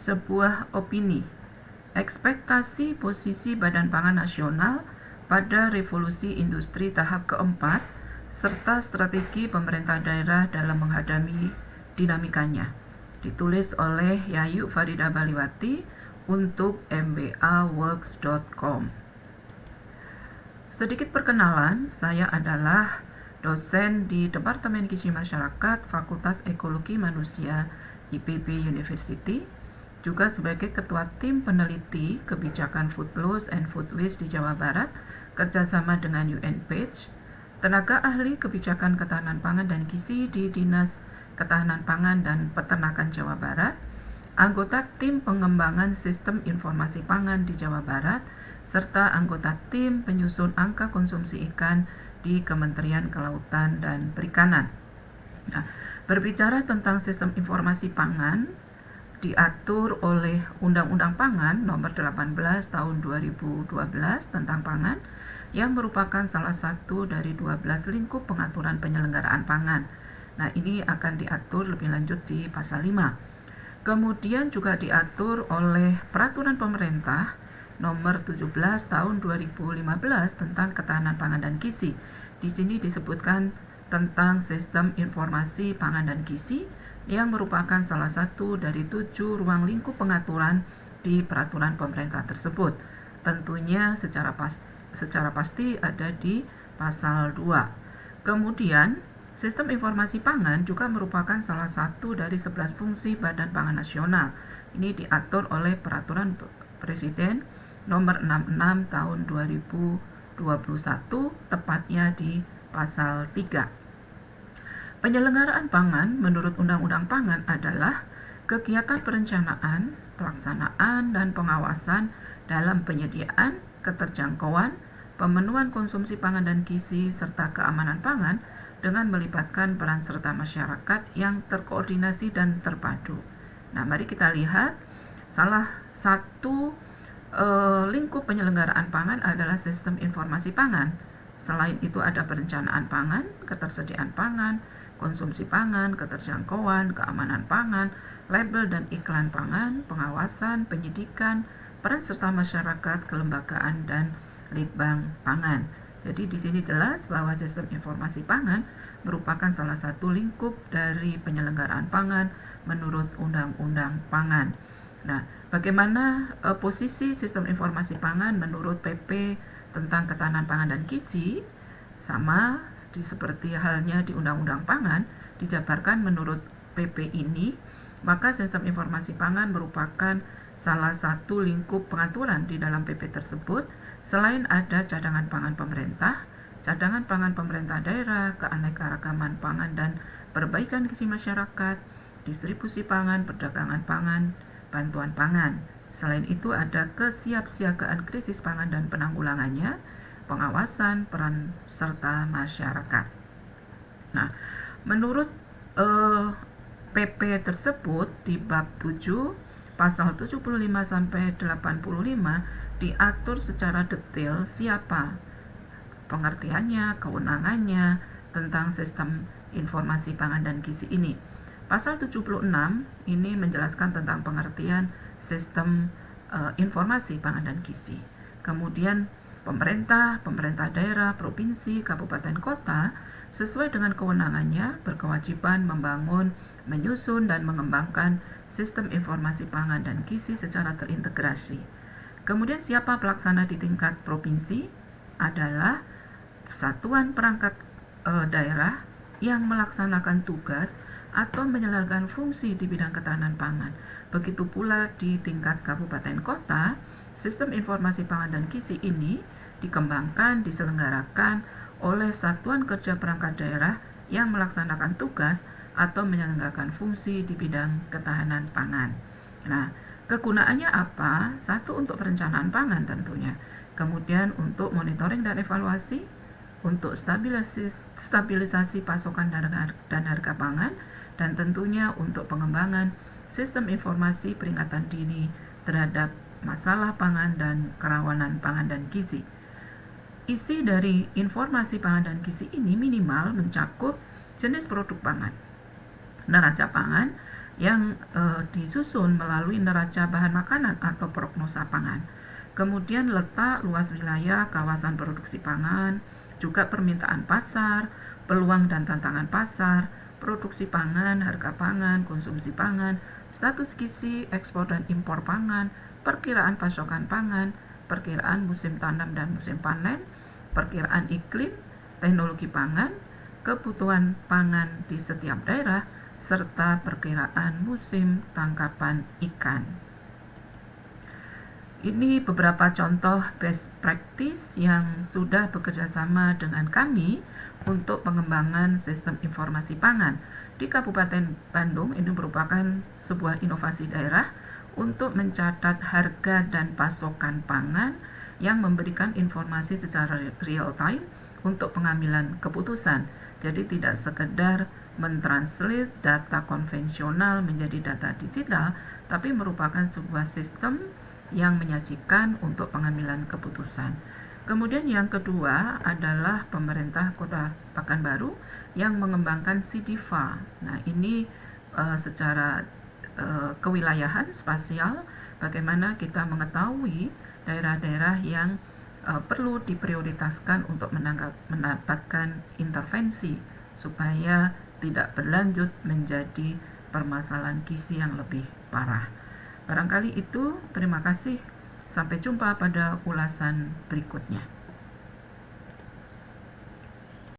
sebuah opini, ekspektasi posisi Badan Pangan Nasional pada revolusi industri tahap keempat, serta strategi pemerintah daerah dalam menghadapi dinamikanya. Ditulis oleh Yayu Farida Baliwati untuk mbaworks.com. Sedikit perkenalan, saya adalah dosen di Departemen Gizi Masyarakat Fakultas Ekologi Manusia IPB University, juga sebagai Ketua Tim Peneliti Kebijakan Food Loss and Food Waste di Jawa Barat, kerjasama dengan UNPAGE, tenaga ahli kebijakan ketahanan pangan dan gizi di Dinas Ketahanan Pangan dan Peternakan Jawa Barat, anggota Tim Pengembangan Sistem Informasi Pangan di Jawa Barat, serta anggota Tim Penyusun Angka Konsumsi Ikan di Kementerian Kelautan dan Perikanan. Nah, berbicara tentang sistem informasi pangan, diatur oleh Undang-Undang Pangan Nomor 18 Tahun 2012 tentang pangan, yang merupakan salah satu dari 12 lingkup pengaturan penyelenggaraan pangan. Nah, ini akan diatur lebih lanjut di pasal 5. Kemudian juga diatur oleh Peraturan Pemerintah Nomor 17 Tahun 2015 tentang Ketahanan Pangan dan Gizi. Di sini disebutkan tentang Sistem Informasi Pangan dan Gizi, yang merupakan salah satu dari 7 ruang lingkup pengaturan di peraturan pemerintah tersebut. Tentunya secara pasti ada di pasal 2. Kemudian, Sistem Informasi Pangan juga merupakan salah satu dari 11 fungsi Badan Pangan Nasional. Ini diatur oleh Peraturan Presiden Nomor 66 Tahun 2021, tepatnya di pasal 3. Penyelenggaraan pangan menurut Undang-Undang Pangan adalah kegiatan perencanaan, pelaksanaan, dan pengawasan dalam penyediaan, keterjangkauan, pemenuhan konsumsi pangan dan gizi, serta keamanan pangan dengan melibatkan peran serta masyarakat yang terkoordinasi dan terpadu. Nah, mari kita lihat salah satu lingkup penyelenggaraan pangan adalah sistem informasi pangan. Selain itu ada perencanaan pangan, ketersediaan pangan, konsumsi pangan, keterjangkauan, keamanan pangan, label dan iklan pangan, pengawasan, penyidikan, peran serta masyarakat, kelembagaan, dan litbang pangan. Jadi di sini jelas bahwa sistem informasi pangan merupakan salah satu lingkup dari penyelenggaraan pangan menurut Undang-Undang Pangan. Nah, bagaimana posisi sistem informasi pangan menurut PP tentang ketahanan pangan dan gizi? Sama seperti halnya di Undang-Undang Pangan, dijabarkan menurut PP ini, maka sistem informasi pangan merupakan salah satu lingkup pengaturan di dalam PP tersebut. Selain ada cadangan pangan pemerintah, cadangan pangan pemerintah daerah, keanekaragaman pangan dan perbaikan gizi masyarakat, distribusi pangan, perdagangan pangan, bantuan pangan. Selain itu ada kesiapsiagaan krisis pangan dan penanggulangannya, pengawasan, peran serta masyarakat. Nah, menurut PP tersebut di bab 7 pasal 75 sampai 85 diatur secara detail siapa, pengertiannya, kewenangannya tentang sistem informasi pangan dan gizi ini. Pasal 76 ini menjelaskan tentang pengertian sistem informasi pangan dan gizi. Kemudian pemerintah daerah, provinsi, kabupaten, kota sesuai dengan kewenangannya berkewajiban membangun, menyusun, dan mengembangkan sistem informasi pangan dan gizi secara terintegrasi. Kemudian siapa pelaksana di tingkat provinsi? Adalah satuan perangkat daerah yang melaksanakan tugas atau menjalankan fungsi di bidang ketahanan pangan. Begitu pula di tingkat kabupaten kota, sistem informasi pangan dan gizi ini dikembangkan, diselenggarakan oleh satuan kerja perangkat daerah yang melaksanakan tugas atau menyelenggarakan fungsi di bidang ketahanan pangan. Nah, kegunaannya apa? Satu, untuk perencanaan pangan tentunya. Kemudian untuk monitoring dan evaluasi, untuk stabilisasi pasokan dan harga pangan, dan tentunya untuk pengembangan sistem informasi peringatan dini terhadap masalah pangan dan kerawanan pangan dan gizi. Isi dari informasi pangan dan gizi ini minimal mencakup jenis produk pangan, neraca pangan, yang disusun melalui neraca bahan makanan atau prognosa pangan. Kemudian letak luas wilayah kawasan produksi pangan, juga permintaan pasar, peluang dan tantangan pasar, produksi pangan, harga pangan, konsumsi pangan, status gizi, ekspor dan impor pangan, perkiraan pasokan pangan, perkiraan musim tanam dan musim panen, perkiraan iklim, teknologi pangan, kebutuhan pangan di setiap daerah, serta perkiraan musim tangkapan ikan. Ini beberapa contoh best practice yang sudah bekerjasama dengan kami untuk pengembangan sistem informasi pangan. Di Kabupaten Bandung ini merupakan sebuah inovasi daerah untuk mencatat harga dan pasokan pangan yang memberikan informasi secara real time untuk pengambilan keputusan. Jadi tidak sekedar mentranslate data konvensional menjadi data digital, tapi merupakan sebuah sistem yang menyajikan untuk pengambilan keputusan. Kemudian yang kedua adalah pemerintah Kota Pekanbaru yang mengembangkan CDFA. Nah, ini secara kewilayahan spasial, bagaimana kita mengetahui daerah-daerah yang perlu diprioritaskan untuk mendapatkan intervensi supaya tidak berlanjut menjadi permasalahan gizi yang lebih parah. Barangkali itu, terima kasih. Sampai jumpa pada ulasan berikutnya.